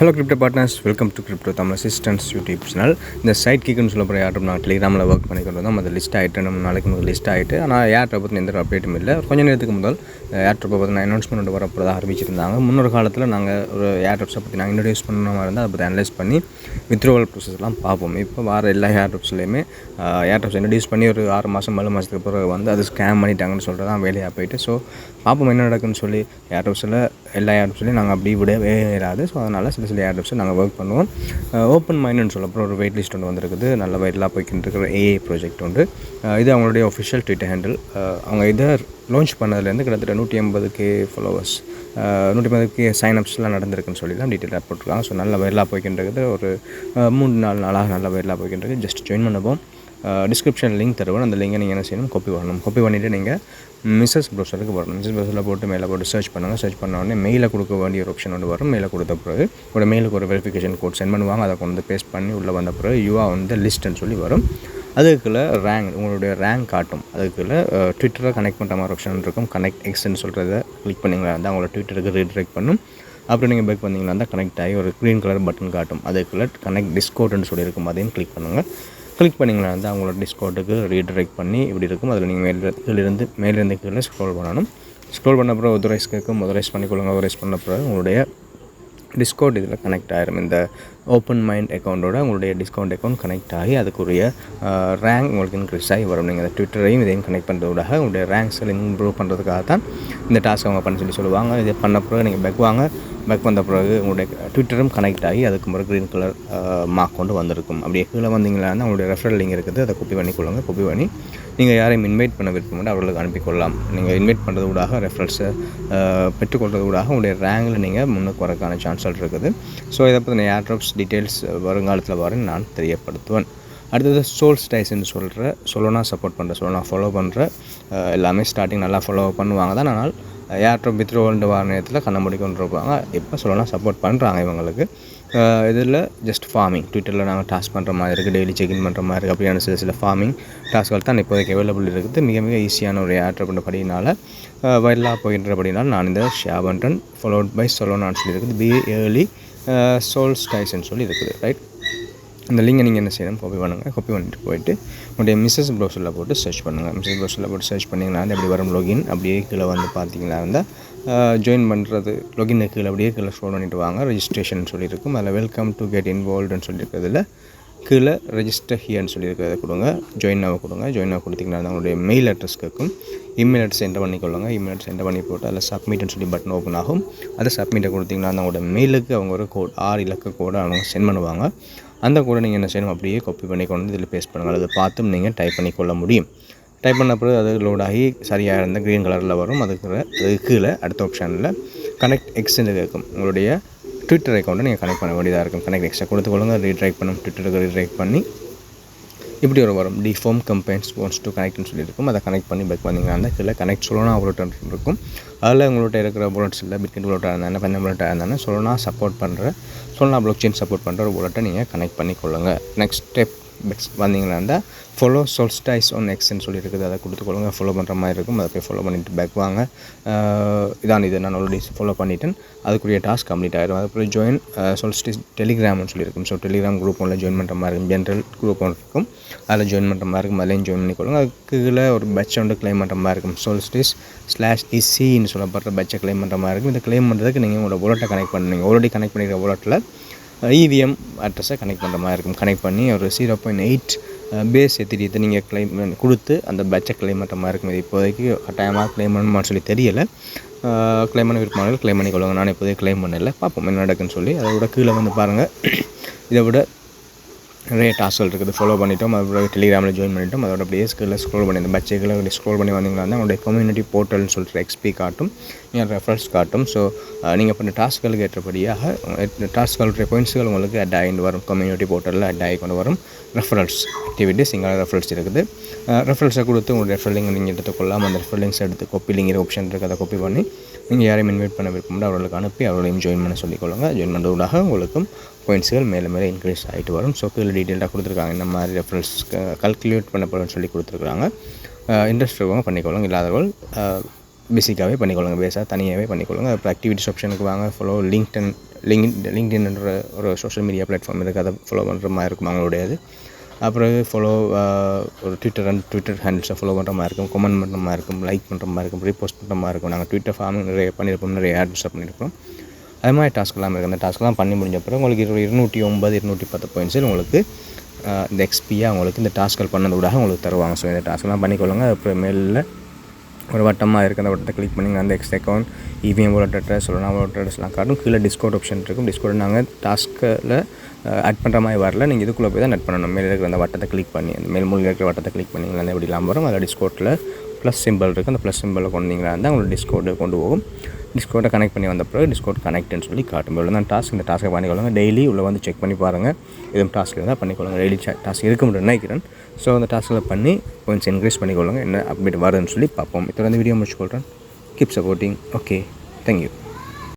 Hello crypto partners, welcome to crypto Tamil assistance YouTube channel. இந்த side கிக்குன்னு சொல்லப்படுற யார்ட்டும் நான் டெலிகிராமில் ஒர்க் பண்ணிக்கிறது தான். அது லிஸ்ட் ஆகிட்டு நம்ம நாளைக்கு முதல் லிஸ்ட் ஆகிட்டு, ஆனால் ஏர்ட்ரை பற்றி எந்த அப்டேட்டும் இல்லை. கொஞ்சம் நேரத்துக்கு முதல் ஏர்ட்ரை பற்றி நான் அனௌன்ஸ்மெண்ட் வரப்போதாக ஆரம்பிச்சிருந்தாங்க. முன்னொரு காலத்தில் நாங்கள் ஒரு ஏர்ட்ரப்ஸை பற்றி நாங்கள் இன்ட்ரடியூஸ் பண்ண மாதிரி இருந்தால் அதை பற்றி அனலைஸ் பண்ணி வித்ரோவல் ப்ரோசஸ்லாம் பார்ப்போம். இப்போ வர எல்லா ஏர்ட்ரப்ஸ்லையுமே ஏர்ட்ரப்ஸ் இன்ட்ரடியூஸ் பண்ணி ஒரு 6 மாதம் 7 மாதத்துக்கு பிறகு வந்து அது ஸ்கேம் பண்ணிட்டாங்கன்னு சொல்லிட்டு தான் வேலையாக போயிட்டு. ஸோ பார்ப்போம் என்ன நடக்குன்னு சொல்லி. ஏர்ட்ரப்ஸில் எல்லா ஏர்ட்ரப்ஸ்லையும் நாங்கள் அப்படி விடவே இராது. ஸோ அதனால் சில ஏர்ட்ரப்ஸை நாங்கள் ஒர்க் பண்ணுவோம். ஓப்பன் மைண்டுன்னு சொல்லப்போ ஒரு வெயிட் லிஸ்ட் ஒன்று வந்திருக்குது. நல்ல வைரலாக போய்கிட்டு இருக்கிற ஏஐ ப்ராஜெக்ட் உண்டு. இது அவங்களுடைய ஒஃபிஷியல் ட்விட்டர் ஹேண்டில். அவங்க இதை லான்ச் பண்ணதுலேருந்து கிட்டத்தட்ட 180K ஃபாலோவர்ஸ், 180K சைனப்ஸ்லாம் நடந்திருக்குன்னு சொல்லி தான் டீட்டெயிலாக போட்டிருக்காங்க. ஸோ நல்ல வைரலாக போய்கிட்டு இருக்குது. ஒரு 3-4 நாளாக நல்ல வைரலாக போய்கிட்டு இருக்குது. ஜஸ்ட் ஜாயின் பண்ணப்போம். டிஸ்கிரிப்ஷன் லிங்க் தருவேன். அந்த லிங்கை நீங்கள் என்ன செய்யணும், காப்பி பண்ணணும். காப்பி பண்ணிவிட்டு நீங்கள் மிஸ்ஸஸ் ப்ரௌசருக்கு வரணும். மிஸ்ஸஸ் ப்ரௌசரில் போட்டு மேலே போட்டு சர்ச் பண்ணுங்கள். சர்ச் பண்ண உடனே மெயிலை கொடுக்க வேண்டிய ஒரு ஆப்ஷன் ஒன்று வரும். மெயிலை கொடுத்த பிறகு ஒரு மெயிலுக்கு ஒரு வெரிஃபிகேஷன் கோட் சென்ட் பண்ணுவாங்க. அதை கொண்டு பேஸ்ட் பண்ணி உள்ளே வந்த பிறகு யூஆ வந்து லிஸ்ட்டுன்னு சொல்லி வரும். அதுக்குள்ள ரேங்க், உங்களுடைய ரேங்க் காட்டும். அதுக்குள்ள ட்விட்டரை கனெக்ட் பண்ணுற மாதிரி ஆப்ஷன் இருக்கும். கனெக்ட் எக்ஸ்ன்னு சொல்கிறத கிளிக் பண்ணிங்களா இருந்தால் அவங்களோட ட்விட்டருக்கு ரீட்ரெக்ட் பண்ணும். அப்புறம் நீங்கள் பேக் பண்ணிங்கன்னா இருந்தால் கனெக்ட் ஆகி ஒரு க்ரீன் கலர் பட்டன் காட்டும். அதுக்குள்ள கனெக்ட் டிஸ்கோட்னு சொல்லியிருக்கும். அதையும் கிளிக் பண்ணுங்கள். கிளிக் பண்ணிங்களா இருந்தால் அவங்களோட டிஸ்கோட்டுக்கு ரீடைரெக்ட் பண்ணி இப்படி இருக்கும். அதில் நீங்கள் மேலிருந்து கீழே ஸ்க்ரோல் பண்ணணும். ஸ்க்ரோல் பண்ண அப்புறம் ஒதரைஸ் கேட்கும். ஒதரைஸ் பண்ணிக்கொள்ளுங்க. ஒதரைஸ் பண்ண பிறகு உங்களுடைய டிஸ்கவுண்ட் இதில் கனெக்ட் ஆகிரும். இந்த ஓப்பன் மைண்ட் அக்கௌண்ட்டோட உங்களுடைய டிஸ்கவுண்ட் அக்கௌண்ட் கனெக்ட் ஆகி அதுக்குரிய ரேங்க் உங்களுக்கு இன்க்ரீஸ் ஆகி வரும். நீங்கள் இந்த ட்விட்டரையும் இதையும் கனெக்ட் பண்ணுறதுக்காக உங்களுடைய ரேங்க்ஸில் இம்ப்ரூவ் பண்ணுறதுக்காக தான் இந்த டாஸ்க் அவங்க பண்ண சொல்லுவாங்க. இதை பண்ண பிறகு நீங்கள் பேக் வந்த பிறகு உங்களுடைய ட்விட்டரும் கனெக்ட் ஆகி அதுக்கு பிறகு க்ரீன் கலர் மார்க் கொண்டு வந்திருக்கும். அப்படியே கீழே வந்தீங்களா உங்களுடைய ரெஃபரல் லிங்க் இருக்குது. அதை காப்பி பண்ணிக்கொள்ளுங்க. காப்பி பண்ணி நீங்கள் யாரையும் இன்வைட் பண்ண விருப்பம் அவர்களுக்கு அனுப்பிக்கொள்ளலாம். நீங்கள் இன்வைட் பண்ணுறது ஊடாக ரெஃபரல்ஸை பெற்றுக்கொள்வது ஊடாக உங்களுடைய ரேங்கில் நீங்கள் முன்னுக்கு வரக்கான சான்ஸ்கள் இருக்குது. ஸோ இதை பற்றி ஏர்ட்ராப்ஸ் டீட்டெயில்ஸ் வருங்காலத்தில் வரேன் நான் தெரியப்படுத்துவேன். அடுத்தது சோல்ஸ்டைஸ்ன்னு சொல்கிற சொலோனா சப்போர்ட் பண்ணுற, சொலோனா ஃபாலோ பண்ணுற எல்லாமே ஸ்டார்டிங் நல்லா ஃபாலோ பண்ணுவாங்க தான். ஆனால் ஏர்ட்ராப் வித்ரோவல்டு வர நேரத்தில் கண்ண மூடி கொண்டு இருப்பாங்க. இப்போ சொலோனா சப்போர்ட் பண்ணுறாங்க இவங்களுக்கு. இதில் ஜஸ்ட் ஃபார்மிங் ட்விட்டரில் நாங்கள் டாஸ்க் பண்ணுற மாதிரி இருக்குது. டெய்லி செக்இன் பண்ணுற மாதிரி இருக்குது. அப்படியான சில ஃபார்மிங் டாஸ்க்கள் தான் இப்போதைக்கு அவைலபிள் இருக்குது. மிக மிக ஈஸியான ஒரு ஏர்ட்ராப் பண்ணுறபடினால வைரலாக போகின்றபடினால நான் இந்த ஷேர் பண்ணுறேன். ஃபாலோட் பை சொலோனான்னு சொல்லி இருக்குது. பி ஏர்லி சோல்ஸ்டைஸ்ன்னு சொல்லி இருக்குது. ரைட், இந்த லிங்கை நீங்கள் என்ன செய்யணும், காப்பி பண்ணுங்கள். காப்பி பண்ணிட்டு போயிட்டு உங்களுடைய மிஸ்ஸஸ் ப்ரௌசரில் போட்டு சர்ச் பண்ணுங்கள். மிஸ்ஸஸ் ப்ரௌசரில் போட்டு சர்ச் பண்ணிங்கன்னா எப்படி வரும் லொகின். அப்படியே கீழே வந்து பார்த்தீங்கன்னா இருந்தால் ஜாயின் பண்ணுறது லொகின் கீழே அப்படியே கீழே ஸ்க்ரோல் பண்ணிட்டு வாங்க. ரெஜிஸ்ட்ரேஷன் சொல்லியிருக்கும். அதில் வெல்கம் டு கெட் இன்வால்வ்டுன்னு சொல்லியிருக்கிறதுல கீழே ரெஜிஸ்டர் ஹியர்னு சொல்லியிருக்கிறத கொடுங்க. ஜாயினாக கொடுங்க. ஜாயினாக கொடுத்தீங்கன்னா உங்களுடைய மெயில் அட்ரஸ் கேட்கும். இமெயில் அட்ரஸ் என்டர் பண்ணிக்கொள்ளுங்க. இமெயில் அட்ரஸ் என்டர் பண்ணி போட்டு அதில் சப்மிட்னு சொல்லி பட்டன் ஓப்பன் ஆகும். அதை சப்மிட்டை கொடுத்தீங்கன்னா அவங்களோட மெயிலுக்கு அவங்க ஒரு கோட் 6 இலக்க கோடை அவங்க சென்ட் பண்ணுவாங்க. அந்த கூட நீங்கள் என்ன செய்யணும், அப்படியே காப்பி பண்ணி கொண்டு வந்து இதில் பேஸ்ட் பண்ணுங்கள். அதை பார்த்தும் நீங்கள் டைப் பண்ணிக்கொள்ள முடியும். டைப் பண்ண பிறகு அது லோட் ஆகி சரியாக இருந்த க்ரீன் கலரில் வரும். அதுக்கு கீழே அடுத்த ஆப்ஷனில் கனெக்ட் எக்ஸ்ன்னு கேட்கும். உங்களுடைய ட்விட்டர் அக்கௌண்ட்டை நீங்கள் கனெக்ட் பண்ண வேண்டியதாக இருக்கும். கனெக்ட் எக்ஸ்ட்டை கொடுத்துக்கொள்ளுங்க. ரீட்ரைக் பண்ணும். ட்விட்டருக்கு ரீட்ரைக் பண்ணி இப்படி ஒரு வரும். டிஃபார்ம் கம்பெனிஸ் வாண்ட்ஸ் டு கனெக்ட்னு சொல்லியிருக்கும். அதை கனெக்ட் பண்ணி பேக் பண்ணிங்கன்னா அந்த கீழே கனெக்ட் சொலோனா வாலெட் இருக்கும். அதில் உங்கள்கிட்ட இருக்கிற வாலெட்ஸ் இல்லை, பிட்காயின் வாலெட்டாக இருந்தாலும் பென் வாலெட்டாக இருந்தாலும் சொலோனா சப்போர்ட் பண்ணுற, சொலோனா ப்ளாக் செயின் சப்போர்ட் பண்ணுற ஒரு வாலெட்டை நீங்கள் கனெக்ட் பண்ணிக்கொள்ளுங்க. நெக்ஸ்ட் ஸ்டெப் வந்தீங்கன்னா இருந்தால் ஃபாலோ சோல்ஸ்டைஸ் ஆன் எக்ஸ்ன்னு சொல்லி இருக்குது. அதை கொடுத்துக்கொள்ளுங்க. ஃபாலோ பண்ணுற மாதிரி இருக்கும். அதை போய் ஃபாலோ பண்ணிவிட்டு பேக் வாங்க. இது நான் ஆல்ரெடி ஃபாலோ பண்ணிவிட்டேன். அதுக்குரிய டாஸ்க் கம்ப்ளீட் ஆகிடும். அதுக்கப்புறம் ஜாயின் சோல்ஸ்டைஸ் டெலிகிராம்னு சொல்லியிருக்கும். ஸோ டெலிகிராம் குரூப் ஒன்றில் ஜாயின் பண்ணுற மாதிரி இருக்கும். ஜென்ரல் குரூப் ஒன்று இருக்கும். அதில் ஜாயின் பண்ணுற மாதிரி இருக்கும். அதிலையும் ஜாயின் பண்ணிக்கொள்ளுங்க. அதுக்கு கீழே ஒரு பேட்ச் ஒன்று கிளைம் பண்ணுற மாதிரி இருக்கும். சோல்ஸ்டைஸ்/ECன்னு சொல்லப்படுற பேட்சை கிளைம் பண்ணுற மாதிரி இருக்கும். இதை கிளைம் பண்ணுறதுக்கு நீங்கள் உங்களோட வாலெட்டை கனெக்ட் பண்ணுவீங்க. ஆல்ரெடி கனெக்ட் பண்ணிக்கிற வாலெட்டில் EVM அட்ரஸை கனெக்ட் பண்ணுற மாதிரி இருக்கும். கனெக்ட் பண்ணி ஒரு 0.8 பேஸ் எத்திரியத்தை நீங்கள் கிளைம் கொடுத்து அந்த பேட்சை கிளைம் பண்ணுற மாதிரி இருக்கும். இது இப்போதைக்கு கட்டாயமாக கிளைம் பண்ணணுமான்னு சொல்லி தெரியலை. கிளைம் பண்ண விருப்பமானவர்கள் கிளைம் பண்ணிக்கொள்ளுங்க. நான் இப்போதைக்கு கிளைம் பண்ணலை. பார்ப்போம் என்ன நடக்குன்னு சொல்லி. அதை விட கீழே வந்து பாருங்கள். இதை விட நிறைய டாஸ்கள் இருக்குது. ஃபாலோ பண்ணிட்டோம். அதுக்கப்புறம் டெலிகிராமில் ஜாயின் பண்ணிட்டோம். அதோட அப்படியே ஸ்க்ரோல் பண்ணி இந்த பட்ஜெட்டில் அப்படி ஸ்க்ரோல் பண்ணி வந்தீங்கன்னா தான் உங்களுடைய கம்யூனிட்டி போர்ட்டல்னு சொல்லிட்டு XP காட்டும், நீங்கள் ரெஃபரன்ஸ் காட்டும். ஸோ நீங்கள் பண்ண டாஸ்க்களுக்கு ஏற்றபடியாக டாஸ்க்களுடைய பாயிண்ட்ஸ்கள் உங்களுக்கு அட் ஆகிட்டு வரும். கம்யூனிட்டி போர்ட்டலில் அட் ஆகி கொண்டு வரும். ரெஃபரல்ஸ் ஆக்டிவிட்டிஸ் இங்கே ரெஃபரல்ஸ் இருக்குது. ரெஃபரல்ஸை கொடுத்து உங்களுடைய ரெஃபரல் லிங்க் நீங்கள் எடுத்துக்கொள்ளலாம். அந்த ரெஃபரல் லிங்க்ஸ் எடுத்து காப்பி லிங்கிற ஆப்ஷன் இருக்குது. அதை காப்பி பண்ணி நீங்கள் யாரையும் இன்வைட் பண்ண விருப்பம் அவர்களுக்கு அனுப்பி அவர்களையும் ஜாயின் பண்ண சொல்லிக்கொள்ளுங்க. ஜாயின் பண்ணுறதுக்காக உங்களுக்கும் பாயிண்ட்ஸ்கள் மேலே மேலே இன்க்ரீஸ் ஆகிட்டு வரும். ஸோ கீழே டீட்டெயிலாக கொடுத்துருக்காங்க. இந்த மாதிரி ரெஃபரன்ஸ் கல்குலேட் பண்ணப்படும்னு சொல்லி கொடுத்துருக்குறாங்க. இன்ட்ரெஸ்ட் இருக்கவங்க பண்ணிக்கொள்ளுங்க. இல்லாதவர்கள் பேசிக்காகவே பண்ணிக்கொள்ளுங்க, பேஸாக தனியாகவே பண்ணிக்கொள்ளுங்க. அப்புறம் ஆக்டிவிட்டிஸ் ஆப்ஷனுக்கு வாங்க, ஃபாலோ லிங்க்டின் என்ற ஒரு சோஷியல் மீடியா பிளாட்ஃபார்ம் இருக்குது, அதை ஃபாலோ பண்ணுற மாதிரி இருக்கும் அவங்களுடையது. அப்புறம் ஃபாலோ ஒரு ட்விட்டர் ஹேண்டில்ஸை ஃபாலோ பண்ணுற மாதிரி இருக்கும், கமெண்ட் பண்ணுற மாதிரி இருக்கும், லைக் பண்ணுற மாதிரி இருக்கும், ரீபோஸ்ட் பண்ணுற மாதிரி இருக்கும். நாங்கள் ட்விட்டர் ஃபார்ம் நிறைய பண்ணியிருப்போம், நிறைய ஆட்ஸ் பண்ணியிருப்போம். அது மாதிரி டாஸ்க்லாம் இருக்குது. அந்த டாஸ்க்லாம் பண்ணி முடிஞ்ச பிறகு உங்களுக்கு 209 210 பாயிண்ட்ஸில் உங்களுக்கு இந்த எக்ஸ்பியாக உங்களுக்கு இந்த டாஸ்கள் பண்ணதோடாக உங்களுக்கு தருவாங்க. ஸோ இந்த டாஸ்க்லாம் பண்ணிக்கொள்ளுங்க. அப்புறம் மேலில் ஒரு வட்டமாக இருக்குது, அந்த வட்டத்தை கிளிக் பண்ணிங்க, அந்த X account EVM wallet address சொல்லலாம், வாலெட் அட்ரஸ்லாம் காட்டும். கீழே டிஸ்கவுண்ட் ஆப்ஷன் இருக்கும். டிஸ்கவுண்ட் நாங்கள் டாஸ்க்கில் ஆட் பண்ணுற மாதிரி வரல, நீங்கள் இதுக்குள்ளே போய் தான் நெட் பண்ணணும். மேலே இருக்கிற அந்த வட்டத்தை கிளிக் பண்ணி, அந்த மேல் மூலையில் இருக்கிற வட்டத்தை கிளிக் பண்ணிங்களா எப்படி இல்லாமல் வரும். அதில் டிஸ்கவுண்டில் ப்ளஸ் சிம்பிள் இருக்குது, அந்த ப்ளஸ் சிம்பிளில் கொண்டீங்களா இருந்தால் உங்களுக்கு டிஸ்கவுண்ட் கொண்டு போகும். டிஸ்கவுண்ட்டை கனெக்ட் பண்ணி வந்த பிறகு டிஸ்கவுண்ட் கனெக்ட்னு சொல்லி காட்டும். இவ்வளோ தான் டாஸ்க். இந்த டாஸ்க்கை பண்ணிக்கொள்ளுங்க. டெய்லி உள்ளே வந்து செக் பண்ணி பாருங்கள், எதுவும் டாஸ்க் இருந்தால் பண்ணிக்கொள்ளுங்க. டெய்லி டாஸ்க் இருக்க முடியும் நினைக்கிறேன். ஸோ அந்த டாஸ்கில் பண்ணி கொஞ்சம் இன்க்ரீஸ் பண்ணிக்கொள்ளுங்க, என்ன அப்டேட் வருதுன்னு சொல்லி பார்ப்போம். இதோட இந்த வீடியோ முடிச்சுக்கொள்கிறேன். Keep supporting. Okay, thank you.